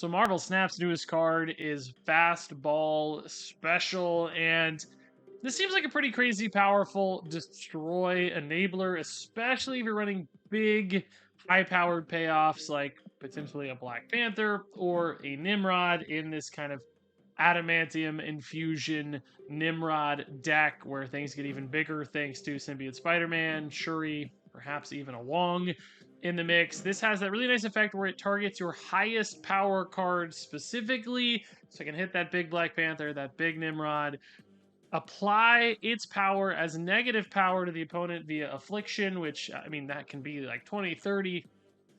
So Marvel Snap's newest card is Fastball Special, and this seems like a pretty crazy powerful destroy enabler, especially if you're running big, high-powered payoffs like potentially a Black Panther or a Nimrod in this kind of adamantium infusion Nimrod deck where things get even bigger thanks to Symbiote Spider-Man, Shuri, perhaps even a Wong in the mix. This has that really nice effect where it targets your highest power card specifically. So I can hit that big Black Panther, that big Nimrod, apply its power as negative power to the opponent via affliction, which, I mean, that can be like 20, 30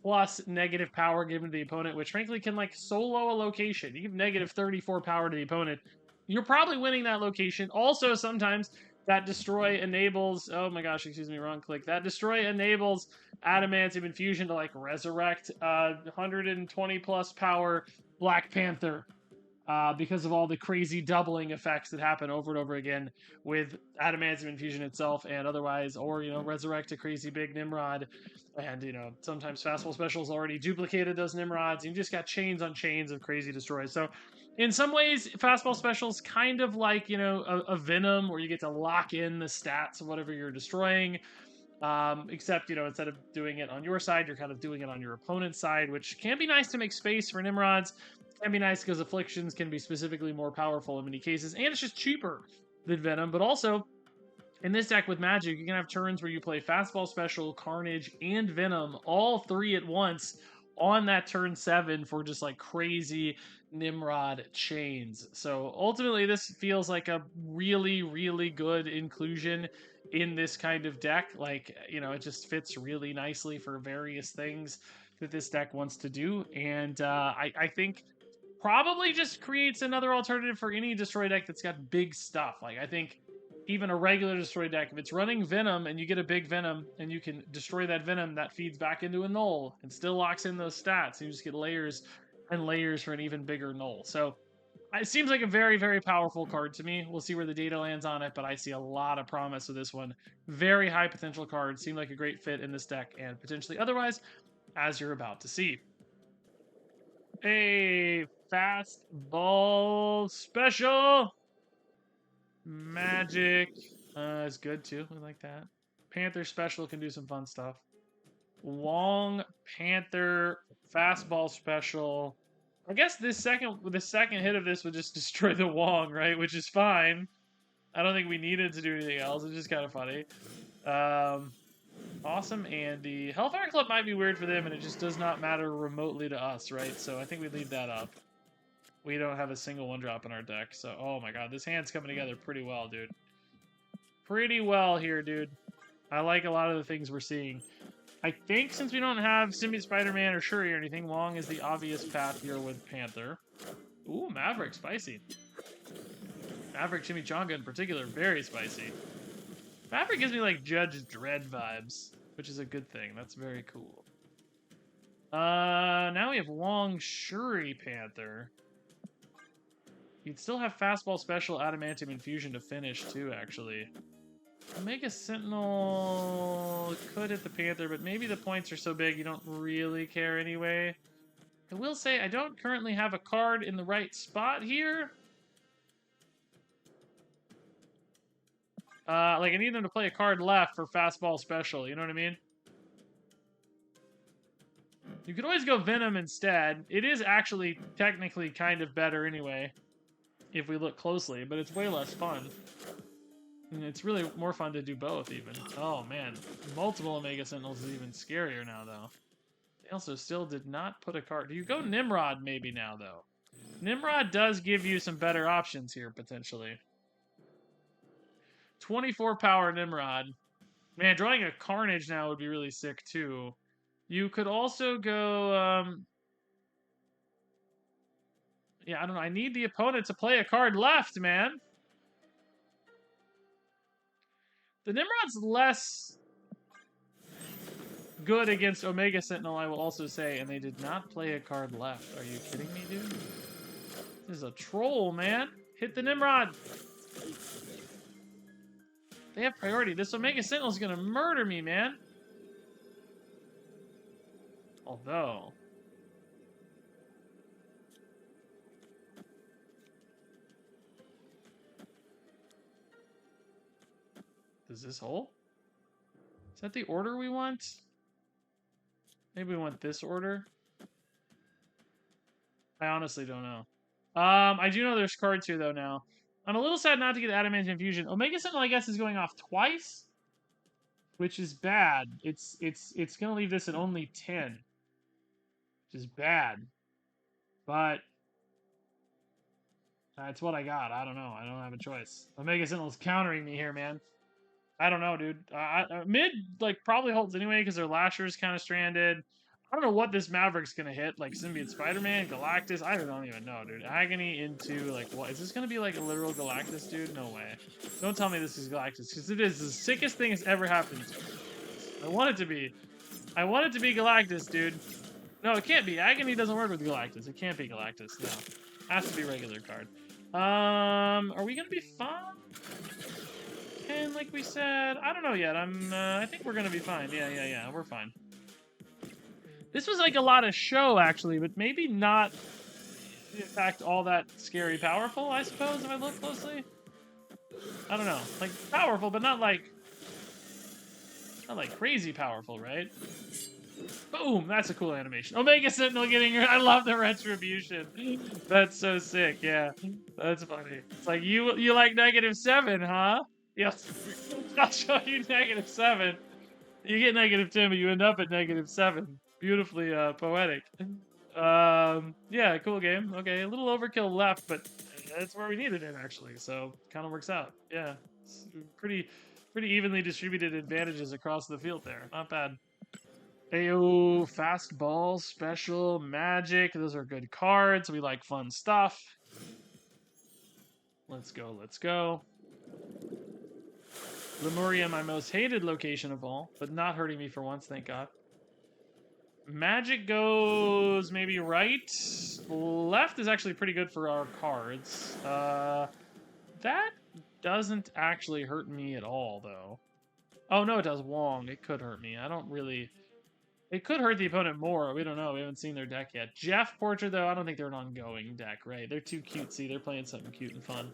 plus negative power given to the opponent, which frankly can like solo a location. You give negative 34 power to the opponent, you're probably winning that location. Also, sometimes that destroy enables, oh my gosh, excuse me, wrong click. That destroy enables adamantium infusion to like resurrect 120 plus power Black Panther. Because of all the crazy doubling effects that happen over and over again with adamantium infusion itself and otherwise, or resurrect a crazy big Nimrod, and sometimes Fastball Special's already duplicated those Nimrods. You just got chains on chains of crazy destroys. So, in some ways, Fastball Special's kind of like a Venom, where you get to lock in the stats of whatever you're destroying. Except, instead of doing it on your side, you're kind of doing it on your opponent's side, which can be nice to make space for Nimrods. Can be nice because afflictions can be specifically more powerful in many cases, and it's just cheaper than Venom. But also, in this deck with Magic, you can have turns where you play Fastball Special, Carnage, and Venom, all three at once on that turn 7 for just like crazy Nimrod chains. So ultimately, this feels like a really, really good inclusion in this kind of deck. Like, it just fits really nicely for various things that this deck wants to do. And I think probably just creates another alternative for any destroy deck that's got big stuff. Like, I think even a regular destroy deck, if it's running Venom and you get a big Venom and you can destroy that Venom, that feeds back into a Null and still locks in those stats. And you just get layers and layers for an even bigger Null. So it seems like a very, very powerful card to me. We'll see where the data lands on it, but I see a lot of promise with this one. Very high potential card. Seemed like a great fit in this deck and potentially otherwise, as you're about to see. A Fastball Special. Magic is good too. We like that. Panther Special can do some fun stuff. Wong Panther Fastball Special. I guess the second hit of this would just destroy the Wong, right? Which is fine. I don't think we needed to do anything else. It's just kind of funny. Awesome Andy. Hellfire Club might be weird for them, and it just does not matter remotely to us, right? So I think we leave that up. We don't have a single 1-drop in our deck, so oh my god, this hand's coming together pretty well, dude. Pretty well here, dude. I like a lot of the things we're seeing. I think since we don't have Symbiote Spider-Man or Shuri or anything, Wong is the obvious path here with Panther. Ooh, Maverick, spicy. Maverick Chimichanga in particular, very spicy. Maverick gives me like Judge Dredd vibes, which is a good thing. That's very cool. Now we have Wong Shuri Panther. You'd still have Fastball Special Adamantium Infusion to finish, too, actually. Omega Sentinel could hit the Panther, but maybe the points are so big you don't really care anyway. I will say I don't currently have a card in the right spot here. Like, I need them to play a card left for Fastball Special, you know what I mean? You could always go Venom instead. It is actually technically kind of better anyway, if we look closely, but it's way less fun. And it's really more fun to do both, even. Oh, man. Multiple Omega Sentinels is even scarier now, though. They also still did not put a card. Do you go Nimrod maybe now, though? Nimrod does give you some better options here, potentially. 24 power Nimrod. Man, drawing a Carnage now would be really sick, too. You could also go... yeah, I don't know. I need the opponent to play a card left, man. The Nimrod's less good against Omega Sentinel, I will also say, and they did not play a card left. Are you kidding me, dude? This is a troll, man. Hit the Nimrod. They have priority. This Omega Sentinel is going to murder me, man. Although... Is this whole? Is that the order we want? Maybe we want this order. I honestly don't know. I do know there's cards here though now. I'm a little sad not to get Adamantium Fusion. Omega Sentinel, I guess, is going off twice, which is bad. It's gonna leave this at only 10, which is bad. But that's what I got. I don't know. I don't have a choice. Omega Sentinel's countering me here, man. I don't know, dude. Mid like probably holds anyway because their Lasher's kind of stranded. I don't know what this Maverick's gonna hit, like Symbiote Spider-Man, Galactus. I don't even know, dude. Agony into like what? Is this gonna be like a literal Galactus, dude? No way. Don't tell me this is Galactus, because it is the sickest thing that's ever happened to me. I want it to be. I want it to be Galactus, dude. No, it can't be. Agony doesn't work with Galactus. It can't be Galactus. No, has to be regular card. Are we gonna be fine? And like we said, I don't know yet. I think we're gonna be fine. Yeah, we're fine. This was like a lot of show, actually, but maybe not, in fact, all that scary powerful, I suppose, if I look closely. I don't know. Like, powerful, but not like crazy powerful, right? Boom! That's a cool animation. Omega Sentinel getting her. I love the retribution. That's so sick, yeah. That's funny. It's like, you like -7, huh? Yes. I'll show you -7. You get -10, but you end up at -7. Beautifully poetic. Yeah, cool game. Okay, a little overkill left, but that's where we needed it actually. So kind of works out. Yeah, it's pretty evenly distributed advantages across the field there. Not bad. Ayo, Fastball Special, Magic. Those are good cards. We like fun stuff. Let's go. Let's go. Lemuria, my most hated location of all, but not hurting me for once, thank God. Magic goes maybe right. Left is actually pretty good for our cards. That doesn't actually hurt me at all, though. Oh, no, it does. Wong. It could hurt me. I don't really... It could hurt the opponent more. We don't know. We haven't seen their deck yet. Jeff Portrait, though, I don't think they're an ongoing deck, right? They're too cutesy. They're playing something cute and fun.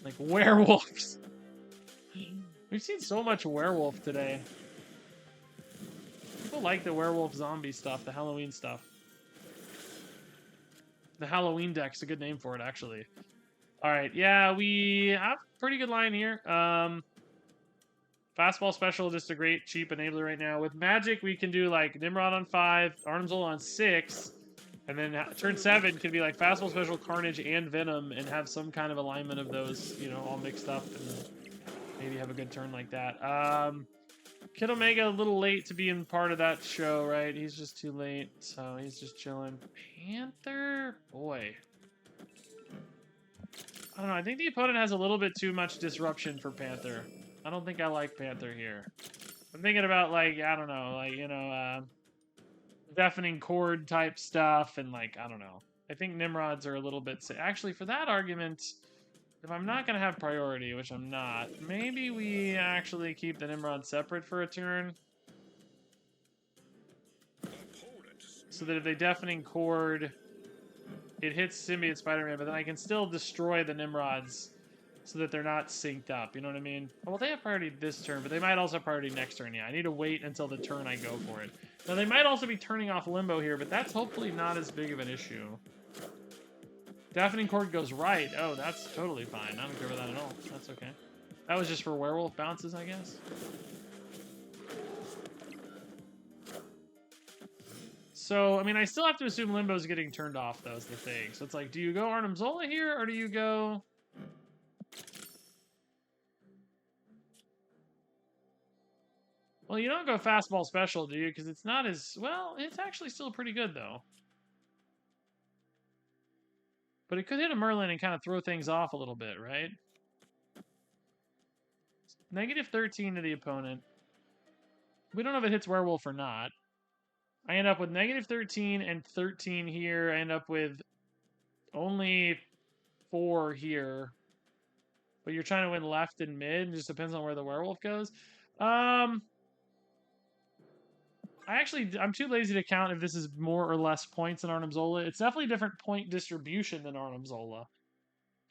Like werewolves. We've seen so much werewolf today. People like the werewolf zombie stuff, the Halloween stuff. The Halloween deck's a good name for it, actually. Alright, yeah, we have a pretty good line here. Fastball Special, just a great, cheap enabler right now. With Magic, we can do, like, Nimrod on 5, Arnzel on 6, and then turn 7 can be, like, Fastball Special, Carnage, and Venom, and have some kind of alignment of those, you know, all mixed up, and maybe have a good turn like that. Kid Omega, a little late to be in part of that show, right? He's just too late, so he's just chilling. Panther? Boy. I don't know, I think the opponent has a little bit too much disruption for Panther. I don't think I like Panther here. I'm thinking about, like, I don't know, like, you know, deafening chord type stuff, and, like, I don't know. I think Nimrods are a little bit... Actually, for that argument... If I'm not going to have priority, which I'm not, maybe we actually keep the Nimrod separate for a turn. So that if they deafening chord, it hits Symbiote Spider-Man, but then I can still destroy the Nimrods so that they're not synced up, you know what I mean? Well, they have priority this turn, but they might also have priority next turn, yeah. I need to wait until the turn I go for it. Now, they might also be turning off Limbo here, but that's hopefully not as big of an issue. Deafening chord goes right. Oh, that's totally fine. I don't care about that at all. That's okay. That was just for werewolf bounces, I guess. So, I mean, I still have to assume Limbo's getting turned off, though, is the thing. So it's like, do you go Arnim Zola here, or do you go... Well, you don't go Fastball Special, do you? Because it's not as... Well, it's actually still pretty good, though. But it could hit a Merlin and kind of throw things off a little bit, right? -13 to the opponent. We don't know if it hits Werewolf or not. I end up with -13 and 13 here. I end up with only 4 here. But you're trying to win left and mid. It just depends on where the Werewolf goes. I'm too lazy to count if this is more or less points than Arnim Zola. It's definitely a different point distribution than Arnim Zola.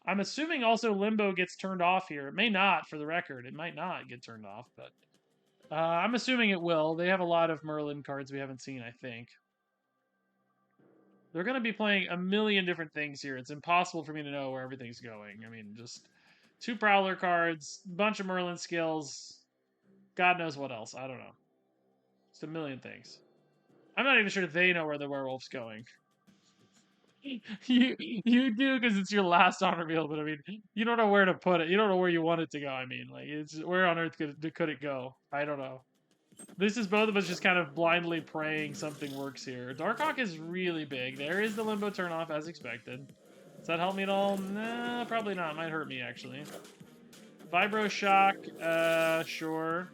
I'm assuming also Limbo gets turned off here. It may not, for the record. It might not get turned off, but I'm assuming it will. They have a lot of Merlin cards we haven't seen, I think. They're going to be playing a million different things here. It's impossible for me to know where everything's going. I mean, just 2 Prowler cards, bunch of Merlin skills, God knows what else. I don't know. Just a million things. I'm not even sure they know where the werewolf's going. You do because it's your last honor wheel, but I mean, you don't know where to put it. You don't know where you want it to go. I mean, like, it's where on earth could it go? I don't know. This is both of us just kind of blindly praying something works here. Darkhawk is really big. There is the Limbo turnoff as expected. Does that help me at all? Nah, probably not. Might hurt me actually. Vibro Shock, sure.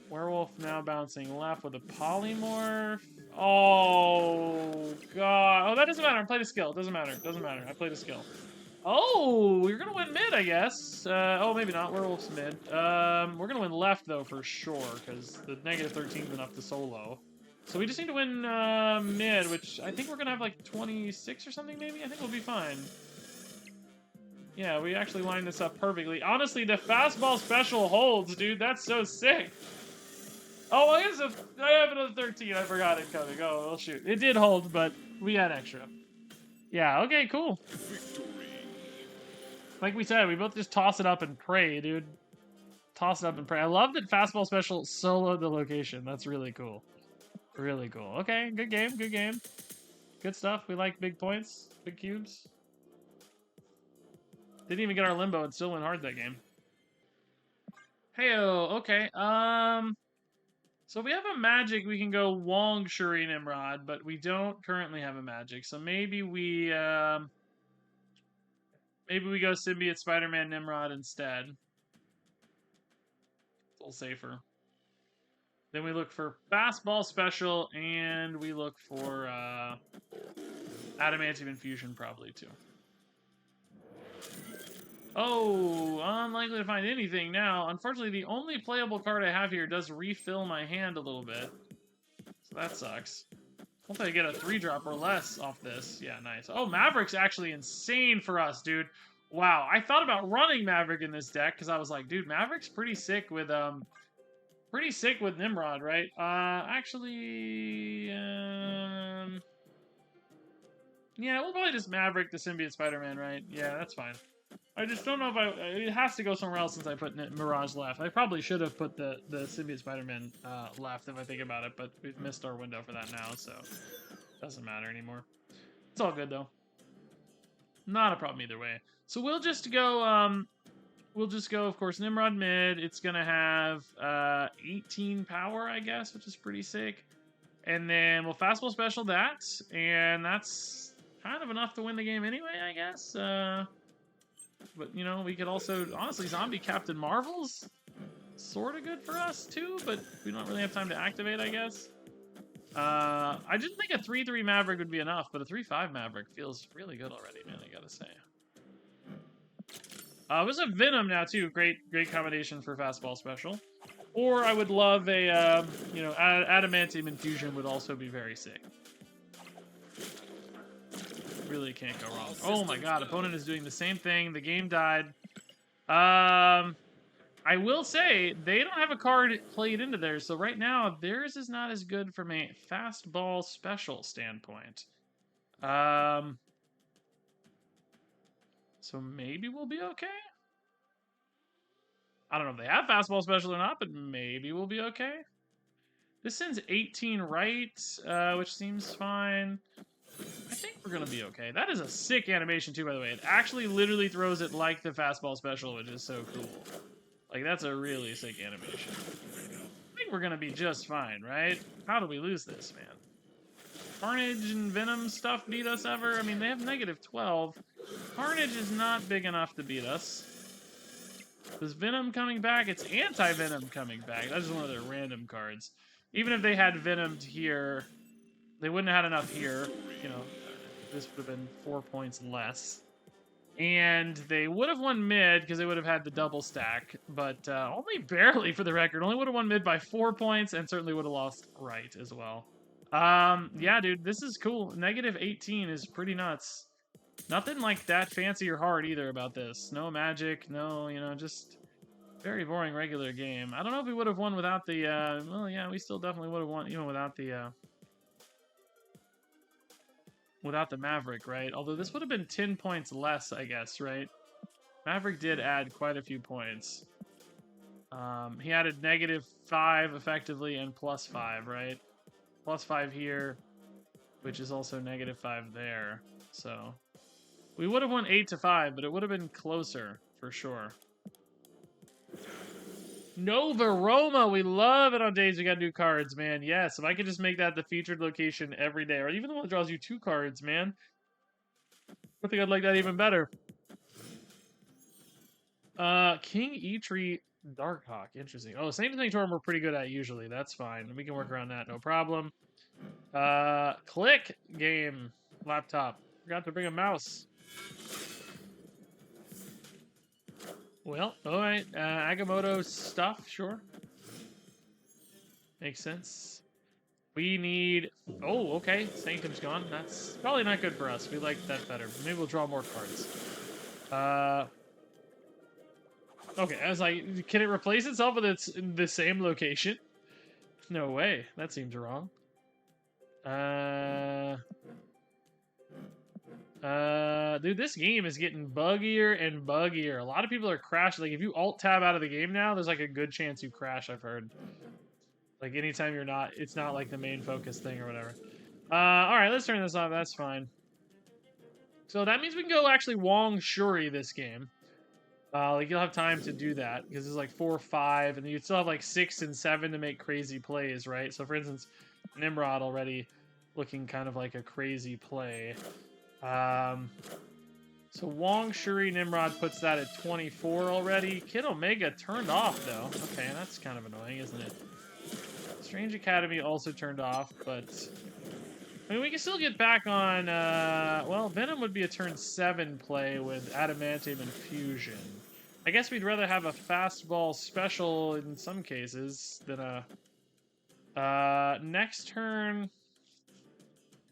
Werewolf now bouncing left with a polymorph. Oh, God. Oh, that doesn't matter. I played a skill. Doesn't matter. Doesn't matter. I played a skill. Oh, you're going to win mid, I guess. Oh, maybe not. Werewolf's mid. We're going to win left, though, for sure, because the negative 13 is enough to solo. So we just need to win mid, which I think we're going to have like 26 or something, maybe? I think we'll be fine. Yeah, we actually lined this up perfectly. Honestly, the Fastball Special holds, dude. That's so sick. Oh, I guess I have another 13. I forgot it coming. Oh, well, shoot. It did hold, but we had extra. Yeah, okay, cool. Like we said, we both just toss it up and pray, dude. Toss it up and pray. I love that Fastball Special soloed the location. That's really cool. Really cool. Okay, good game, good game. Good stuff. We like big points, big cubes. Didn't even get our Limbo and still went hard that game. Heyo, okay. So if we have a magic, we can go Wong Shuri Nimrod, but we don't currently have a magic. So maybe we go Symbiote Spider-Man Nimrod instead. It's a little safer. Then we look for Fastball Special, and we look for Adamantium Infusion probably too. Oh, unlikely to find anything now. Unfortunately, the only playable card I have here does refill my hand a little bit. So that sucks. Hopefully I get a 3-drop or less off this. Yeah, nice. Oh, Maverick's actually insane for us, dude. Wow, I thought about running Maverick in this deck because I was like, dude, Maverick's pretty sick with Nimrod, right? Actually, yeah, we'll probably just Maverick the Symbiote Spider-Man, right? Yeah, that's fine. I just don't know if it has to go somewhere else since I put Mirage left. I probably should have put the Symbiote Spider-Man left if I think about it, but we've missed our window for that now, so it doesn't matter anymore. It's all good, though. Not a problem either way. So we'll just go, of course, Nimrod mid. It's going to have 18 power, I guess, which is pretty sick. And then we'll Fastball Special that, and that's kind of enough to win the game anyway, I guess. But, you know, we could also, honestly, Zombie Captain Marvel's sort of good for us, too, but we don't really have time to activate, I guess. I didn't think a 3-3 Maverick would be enough, but a 3-5 Maverick feels really good already, man, I gotta say. It was a Venom now, too. Great combination for Fastball Special. Or I would love a, you know, Adamantium Infusion would also be very sick. Really can't go wrong. Oh my god, opponent is doing the same thing. The game died. I will say, they don't have a card played into theirs, so right now, theirs is not as good from a Fastball Special standpoint. So maybe we'll be okay? I don't know if they have Fastball Special or not, but maybe we'll be okay. This sends 18 right, which seems fine. I think we're going to be okay. That is a sick animation, too, by the way. It actually literally throws it like the Fastball Special, which is so cool. Like, that's a really sick animation. I think we're going to be just fine, right? How do we lose this, man? Carnage and Venom stuff beat us ever? I mean, they have negative 12. Carnage is not big enough to beat us. Is Venom coming back? It's Anti-Venom coming back. That's just one of their random cards. Even if they had Venomed here, they wouldn't have had enough here. You know, this would have been 4 points less. And they would have won mid because they would have had the double stack, but only barely for the record. Only would have won mid by 4 points and certainly would have lost right as well. Yeah, dude, this is cool. Negative 18 is pretty nuts. Nothing like that fancy or hard either about this. No magic, no, you know, just very boring regular game. I don't know if we would have won without the, well, yeah, we still definitely would have won even without the Maverick, right? Although this would have been 10 points less, I guess, right? Maverick did add quite a few points. He added -5 effectively and +5, right? +5 here, which is also -5 there. So we would have won 8-5, but it would have been closer for sure. Nova Roma, we love it on days we got new cards, man. Yes, if I could just make that the featured location every day, or even the one that draws you 2 cards, man. I think I'd like that even better. King Eitri Darkhawk, interesting. Oh, Saint Sanctorum we're pretty good at usually. That's fine. We can work around that, no problem. Click game laptop. Forgot to bring a mouse. Well, alright. Agamotto stuff, sure. Makes sense. We need... Oh, okay. Sanctum's gone. That's probably not good for us. We like that better. Maybe we'll draw more cards. Okay, I was like, can it replace itself with its the same location? No way. That seems wrong. Dude, this game is getting buggier and buggier. A lot of people are crashing. Like, if you alt-tab out of the game now, there's like a good chance you crash, I've heard. Like, anytime you're not, it's not like the main focus thing or whatever. Alright, let's turn this off. That's fine. So that means we can go actually Wong Shuri this game. Like, you'll have time to do that, because there's like 4 or 5, and you still have like 6 and 7 to make crazy plays, right? So, for instance, Nimrod already looking kind of like a crazy play. So Wong Shuri Nimrod puts that at 24 already. Kid Omega turned off, though. Okay, that's kind of annoying, isn't it? Strange Academy also turned off, but... I mean, we can still get back on, well, Venom would be a turn 7 play with Adamantium and Fusion. I guess we'd rather have a Fastball Special in some cases than a... next turn...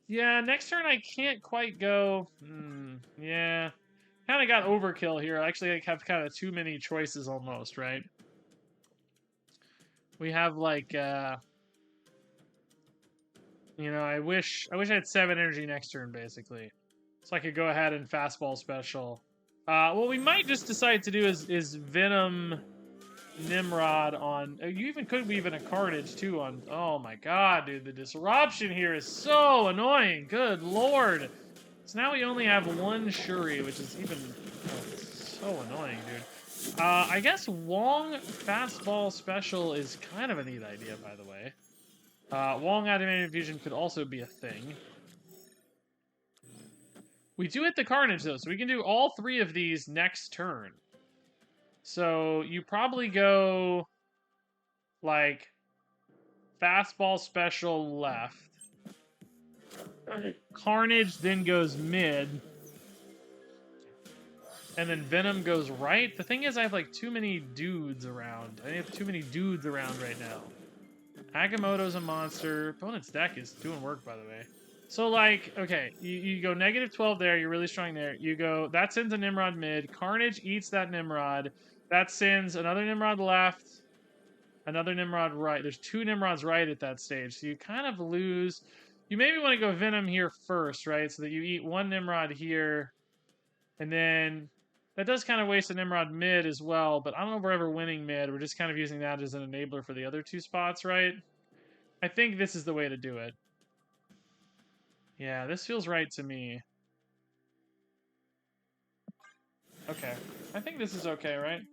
Yeah, next turn I can't quite go... yeah. Kind of got overkill here. I actually have kind of too many choices almost, right? We have, like, you know, I wish I had 7 energy next turn, basically. So I could go ahead and Fastball Special. What we might just decide to do is Venom Nimrod on... You even could weave in a Carnage, too, on... Oh, my God, dude. The disruption here is so annoying. Good Lord. So now we only have 1 Shuri, which is even... Oh, so annoying, dude. I guess Wong Fastball Special is kind of a neat idea, by the way. Wong Adamantium Fusion could also be a thing. We do hit the Carnage, though, so we can do all 3 of these next turn. So you probably go, like, Fastball Special left. Carnage then goes mid. And then Venom goes right. The thing is, I have, like, too many dudes around. I have too many dudes around right now. Agamotto's a monster. Opponent's deck is doing work, by the way. So, like, okay, you go -12 there. You're really strong there. You go, that sends a Nimrod mid. Carnage eats that Nimrod. That sends another Nimrod left. Another Nimrod right. There's 2 Nimrods right at that stage. So you kind of lose. You maybe want to go Venom here first, right? So that you eat 1 Nimrod here. And then... That does kind of waste a Nimrod mid as well, but I don't know if we're ever winning mid. We're just kind of using that as an enabler for the other 2 spots, right? I think this is the way to do it. Yeah, this feels right to me. Okay. I think this is okay, right?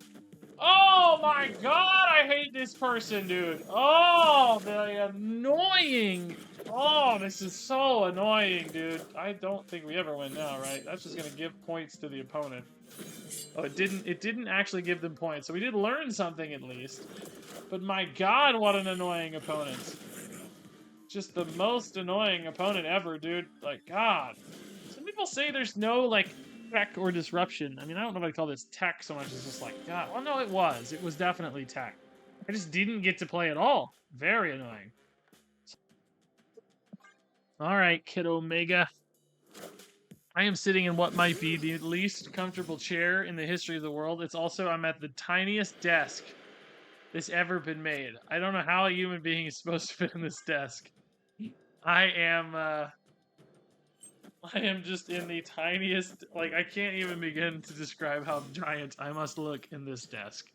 Oh my God, I hate this person, dude. Oh, the annoying. Oh, this is so annoying, dude. I don't think we ever win now, right? That's just gonna give points to the opponent. Oh, it didn't actually give them points. So we did learn something at least. But my God, what an annoying opponent. Just the most annoying opponent ever, dude. Like, God. Some people say there's no, like, tech or disruption. I mean, I don't know if I'd call this tech so much as just like, God. Well, no, it was. It was definitely tech. I just didn't get to play at all. Very annoying. All right, Kid Omega. I am sitting in what might be the least comfortable chair in the history of the world. It's also, I'm at the tiniest desk that's ever been made. I don't know how a human being is supposed to fit in this desk. I am just in the tiniest, like, I can't even begin to describe how giant I must look in this desk.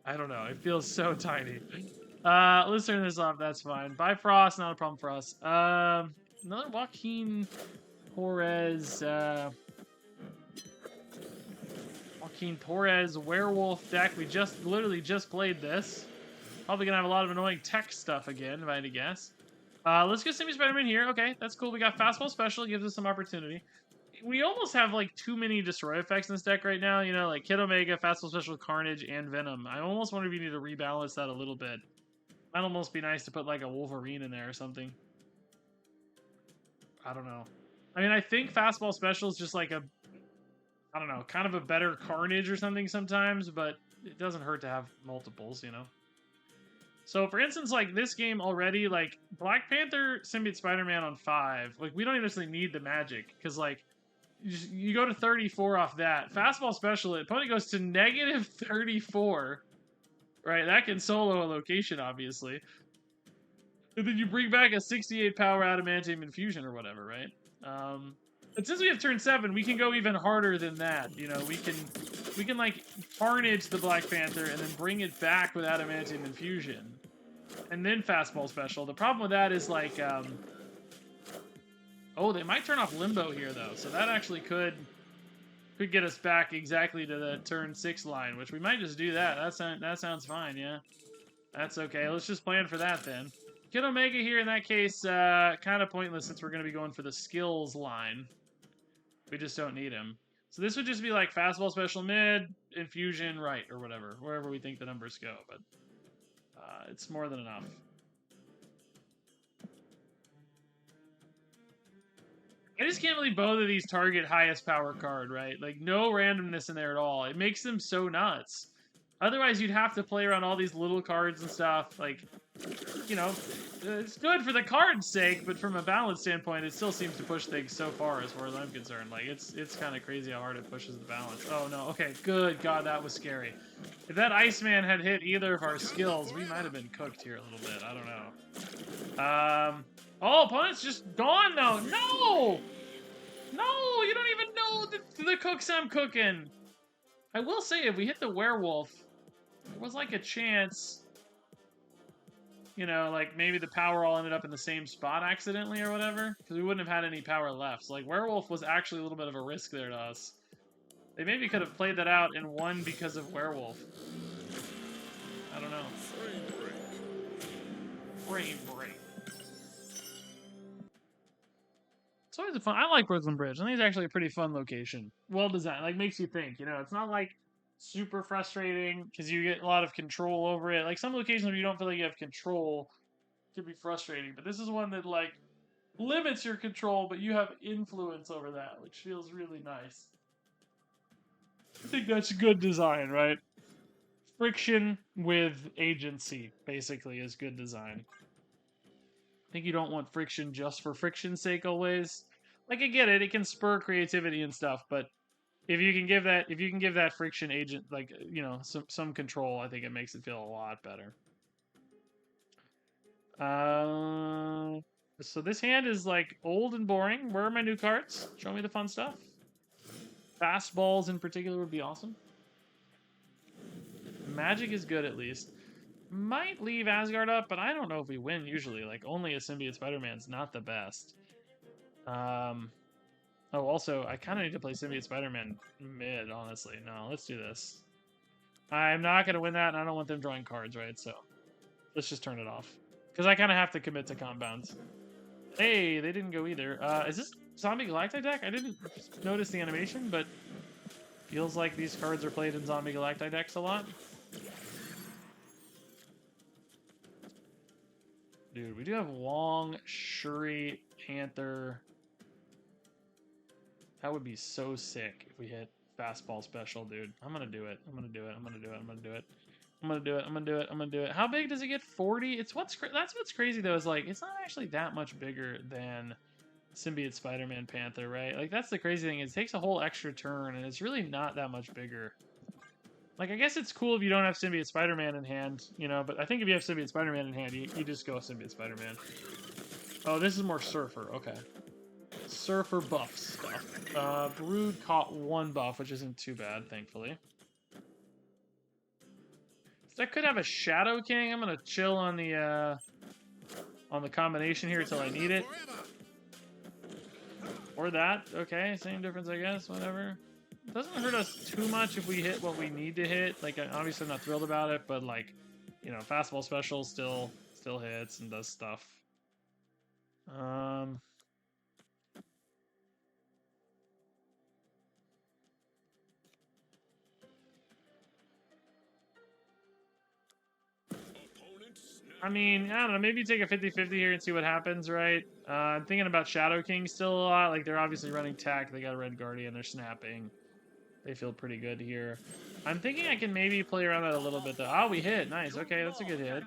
I don't know, it feels so tiny. Let's turn this off, that's fine. Bifrost, not a problem for us. Another Joaquin Torres, werewolf deck. We literally just played this. Probably gonna have a lot of annoying tech stuff again, if I had to guess. Let's get Simi Spider-Man here. Okay, that's cool. We got Fastball Special, gives us some opportunity. We almost have like too many destroy effects in this deck right now. You know, like Kid Omega, Fastball Special, Carnage, and Venom. I almost wonder if you need to rebalance that a little bit. Might almost be nice to put like a Wolverine in there or something. I don't know. I mean, I think Fastball Special is just like a, I don't know, kind of a better Carnage or something sometimes, but it doesn't hurt to have multiples, you know? So, for instance, like, this game already, like, Black Panther, Symbiote Spider-Man on 5, like, we don't even necessarily need the magic, because, like, you go to 34 off that. Fastball Special, the opponent goes to negative 34, right? That can solo a location, obviously. And then you bring back a 68 power Adamantium Infusion or whatever, right? But since we have turn 7, we can go even harder than that. You know, we can like Carnage the Black Panther and then bring it back with Adamantium Infusion, and then Fastball Special. The problem with that is like, oh, they might turn off Limbo here though, so that actually could get us back exactly to the turn 6 line, which we might just do that. That sounds fine, yeah. That's okay. Let's just plan for that then. Kid Omega here in that case, kind of pointless since we're going to be going for the skills line. We just don't need him. So this would just be like Fastball Special mid, Infusion right, or whatever, wherever we think the numbers go, but it's more than enough. I just can't believe both of these target highest power card, right? Like, no randomness in there at all. It makes them so nuts. Otherwise, you'd have to play around all these little cards and stuff. Like, you know, it's good for the card's sake, but from a balance standpoint, it still seems to push things so far as far as I'm concerned. Like, it's kind of crazy how hard it pushes the balance. Oh, no. Okay, good. God, that was scary. If that Iceman had hit either of our skills, we might have been cooked here a little bit. I don't know. Oh, opponent's just gone, though. No! No, you don't even know the cooks I'm cooking. I will say, if we hit the werewolf, there was like a chance, you know, like maybe the power all ended up in the same spot accidentally or whatever, because we wouldn't have had any power left. So, like, werewolf was actually a little bit of a risk there to us. They maybe could have played that out and won because of werewolf. I don't know. Frame break. It's always a fun. I like Brooklyn Bridge. I think it's actually a pretty fun location. Well designed. Like, makes you think. You know, it's not like super frustrating because you get a lot of control over it. Like, some locations where you don't feel like you have control can be frustrating, but this is one that like limits your control, but you have influence over that, which feels really nice. I think that's good design, right? Friction with agency, basically, is good design. I think you don't want friction just for friction's sake always. Like, I get it, it can spur creativity and stuff, but if you can give that friction agent, like, you know, some control, I think it makes it feel a lot better. So this hand is like old and boring. Where are my new cards? Show me the fun stuff. Fastballs in particular would be awesome. Magic is good at least. Might leave Asgard up, but I don't know if we win usually. Like, only a Symbiote Spider-Man's not the best. Oh, also, I kind of need to play Symbiote Spider-Man mid, honestly. No, let's do this. I'm not going to win that, and I don't want them drawing cards, right? So, let's just turn it off. Because I kind of have to commit to compounds. Hey, they didn't go either. Is this Zombie Galactic deck? I didn't notice the animation, but feels like these cards are played in Zombie Galactic decks a lot. Dude, we do have Wong, Shuri, Panther. That would be so sick if we hit Fastball Special, dude. I'm gonna do it. I'm gonna do it. I'm gonna do it. I'm gonna do it. I'm gonna do it. I'm gonna do it. I'm gonna do it. How big does it get? 40? That's what's crazy though, is like it's not actually that much bigger than Symbiote Spider-Man Panther, right? Like, that's the crazy thing. It takes a whole extra turn, and it's really not that much bigger. Like, I guess it's cool if you don't have Symbiote Spider-Man in hand, you know, but I think if you have Symbiote Spider-Man in hand, you just go Symbiote Spider-Man. Oh, this is more Surfer. Okay. Surfer buff stuff. Brood caught 1 buff, which isn't too bad, thankfully. So I could have a Shadow King. I'm gonna chill on the combination here until I need it. Or that. Okay, same difference, I guess. Whatever. It doesn't hurt us too much if we hit what we need to hit. Like, obviously I'm not thrilled about it, but like, you know, Fastball Special still hits and does stuff. I mean, I don't know, maybe take a 50-50 here and see what happens, right? I'm thinking about Shadow King still a lot. Like, they're obviously running tech. They got a Red Guardian. They're snapping. They feel pretty good here. I'm thinking I can maybe play around that a little bit, though. Oh, we hit. Nice. Okay, that's a good hit.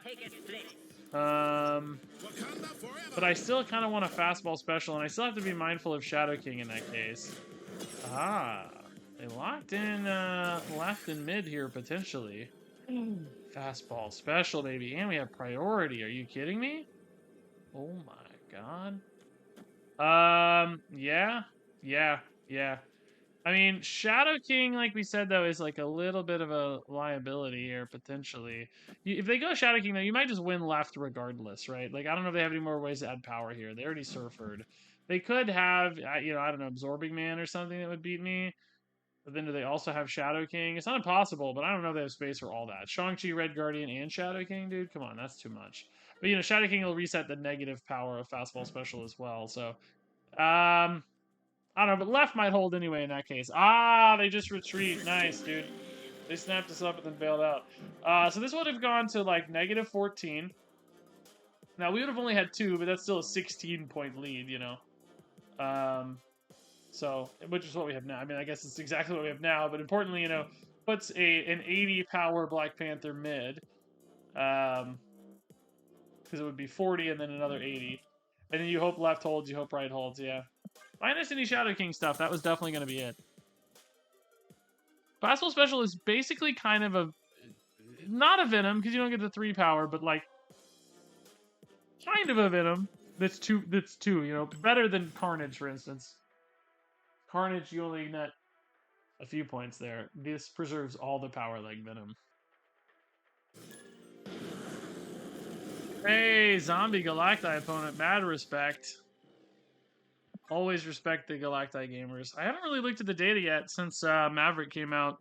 But I still kind of want a Fastball Special, and I still have to be mindful of Shadow King in that case. Ah, they locked in left and mid here, potentially. Fastball Special, baby. And we have priority. Are you kidding me? Oh my god. Yeah. I mean, Shadow King, like we said, though, is like a little bit of a liability here, potentially. If they go Shadow King, though, you might just win left regardless, right? Like, I don't know if they have any more ways to add power here. They already surfered. They could have, you know, I don't know, Absorbing Man or something that would beat me. But then do they also have Shadow King? It's not impossible, but I don't know if they have space for all that. Shang-Chi, Red Guardian, and Shadow King, dude? Come on, that's too much. But, you know, Shadow King will reset the negative power of Fastball Special as well, so... I don't know, but left might hold anyway in that case. Ah, they just retreat. Nice, dude. They snapped us up and then bailed out. So this would have gone to, like, negative 14. Now, we would have only had 2, but that's still a 16-point lead, you know? So, which is what we have now. I mean, I guess it's exactly what we have now, but importantly, you know, puts an 80 power Black Panther mid. Because it would be 40 and then another 80. And then you hope left holds, you hope right holds, yeah. Minus any Shadow King stuff, that was definitely going to be it. Fastball Special is basically kind of a... Not a Venom, because you don't get the 3 power, but like... Kind of a Venom that's two, you know? Better than Carnage, for instance. Carnage, you only net a few points there. This preserves all the power like Venom. Hey, Zombie Galacti opponent, mad respect. Always respect the Galacti gamers. I haven't really looked at the data yet since Maverick came out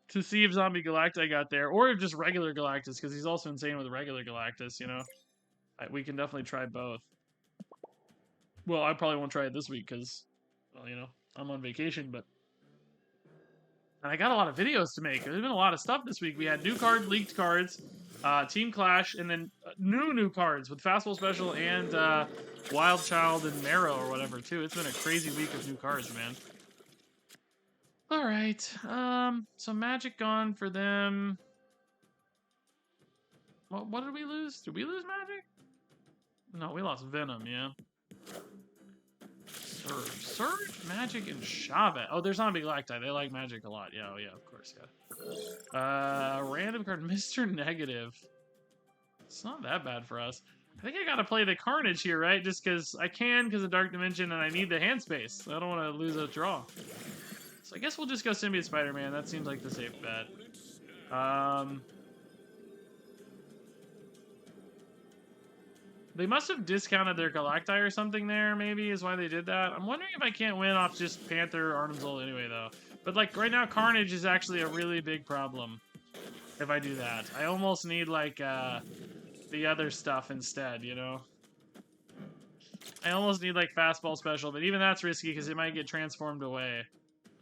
to see if Zombie Galacti got there, or just regular Galactus, because he's also insane with regular Galactus, you know? We can definitely try both. Well, I probably won't try it this week, because, well, you know, I'm on vacation, but... And I got a lot of videos to make. There's been a lot of stuff this week. We had new cards, leaked cards, Team Clash, and then new cards with Fastball Special and Wild Child and Marrow or whatever, too. It's been a crazy week of new cards, man. Alright, so Magic gone for them. What did we lose? Did we lose Magic? No, we lost Venom, yeah. Surge, Magic, and Shabbat. Oh, there's Zombie Galacti. They like Magic a lot. Yeah, oh yeah, of course, yeah. Random card, Mr. Negative. It's not that bad for us. I think I gotta play the Carnage here, right? Just because I can, because of Dark Dimension, and I need the hand space. I don't want to lose a draw. So I guess we'll just go Symbiote Spider-Man. That seems like the safe bet. They must have discounted their Galacti or something there, maybe, is why they did that. I'm wondering if I can't win off just Panther or Arnim Zola anyway, though. But, like, right now, Carnage is actually a really big problem if I do that. I almost need, like, the other stuff instead, you know? I almost need, like, Fastball Special, but even that's risky because it might get transformed away.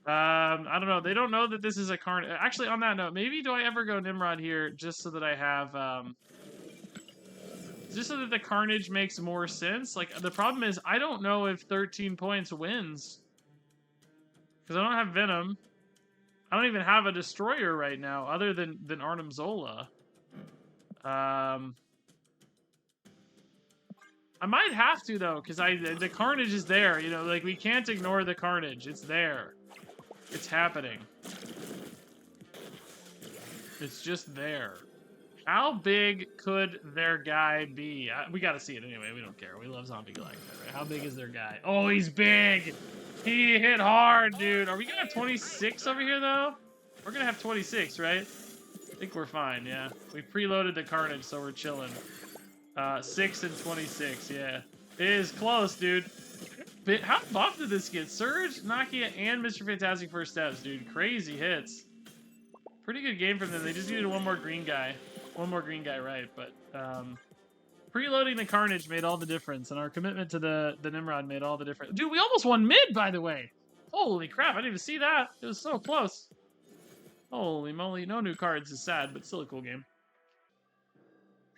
I don't know. They don't know that this is a Carnage. Actually, on that note, maybe do I ever go Nimrod here just so that I have... just so that the Carnage makes more sense. Like, the problem is, I don't know if 13 points wins. Because I don't have Venom. I don't even have a Destroyer right now, other than Arnim Zola. I might have to though, because the carnage is there. You know, like we can't ignore the carnage. It's there. It's happening. It's just there. How big could their guy be? We gotta see it anyway. We don't care. We love zombie like that, right? How big is their guy? Oh, he's big. He hit hard, dude. Are we gonna have 26 over here though? We're gonna have 26, right? I think we're fine. Yeah, we preloaded the carnage, so we're chilling. 6 and 26. Yeah, it is close, dude. How buff did this get? Surge, Nakia, and Mr. Fantastic first steps, dude. Crazy hits. Pretty good game from them. They just needed one more green guy. One more green guy, right? But preloading the carnage made all the difference, and our commitment to the Nimrod made all the difference. Dude, we almost won mid, by the way. Holy crap! I didn't even see that. It was so close. Holy moly! No new cards is sad, but still a cool game.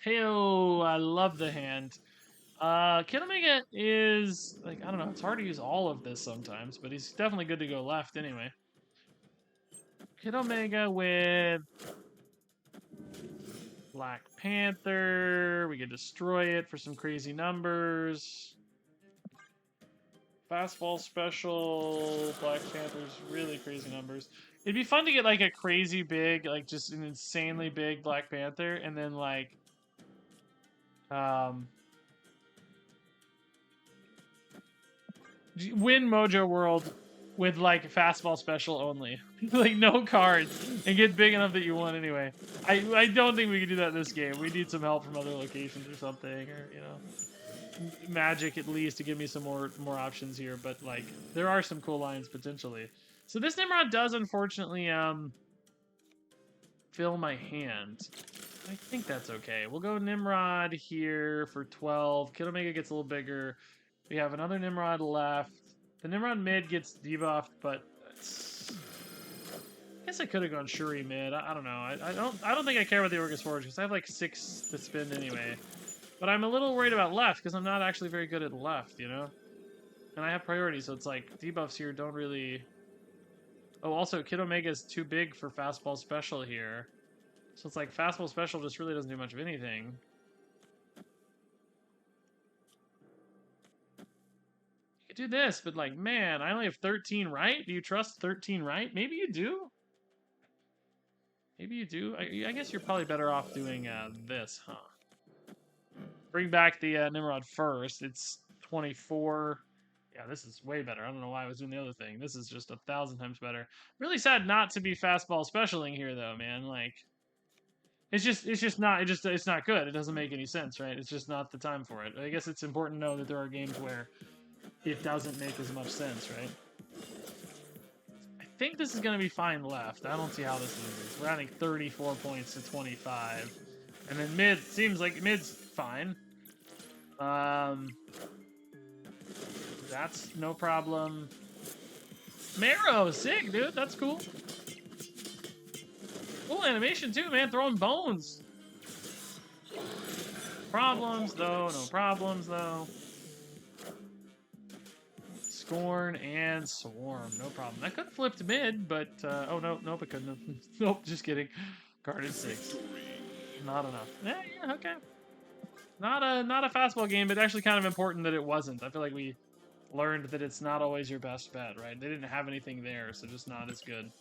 Hey-oh, I love the hand. Kid Omega is like, I don't know. It's hard to use all of this sometimes, but he's definitely good to go left anyway. Kid Omega with Black Panther. We could destroy it for some crazy numbers. Fastball Special. Black Panther's really crazy numbers. It'd be fun to get like a crazy big, like just an insanely big Black Panther, and then like, win Mojo World with like Fastball Special only. Like no cards, and get big enough that you won anyway. I don't think we can do that in this game. We need some help from other locations or something, or you know, Magic at least to give me some more options here. But like there are some cool lines potentially. So this Nimrod does unfortunately fill my hand. I think that's okay. We'll go Nimrod here for 12. Kid Omega gets a little bigger. We have another Nimrod left. The Nimrod mid gets debuffed, but I guess I could have gone Shuri mid. I don't know. I don't think I care about the Orcus Forge because I have like 6 to spend anyway. But I'm a little worried about left because I'm not actually very good at left, you know? And I have priority, so it's like debuffs here don't really... Oh, also Kid Omega is too big for Fastball Special here. So it's like Fastball Special just really doesn't do much of anything. You could do this, but like, man, I only have 13 right? Do you trust 13 right? Maybe you do. Maybe you do. I guess you're probably better off doing this, huh? Bring back the Nimrod first. It's 24. Yeah, this is way better. I don't know why I was doing the other thing. This is just 1,000 times better. Really sad not to be Fastball Specialing here, though, man. Like, it's not good. It doesn't make any sense, right? It's just not the time for it. I guess it's important to know that there are games where it doesn't make as much sense, right? I think this is going to be fine left. I don't see how this loses. We're adding 34 points to 25. And then mid, seems like mid's fine. That's no problem. Marrow, sick, dude. That's cool. Cool animation too, man. Throwing bones. Problems though. No problems though. Scorn and Swarm. No problem. That could have flipped mid, but oh no, nope, it couldn't have. Nope, just kidding. Guarded 6. Not enough. Yeah, okay. Not a fastball game, but actually kind of important that it wasn't. I feel like we learned that it's not always your best bet, right? They didn't have anything there, so just not as good.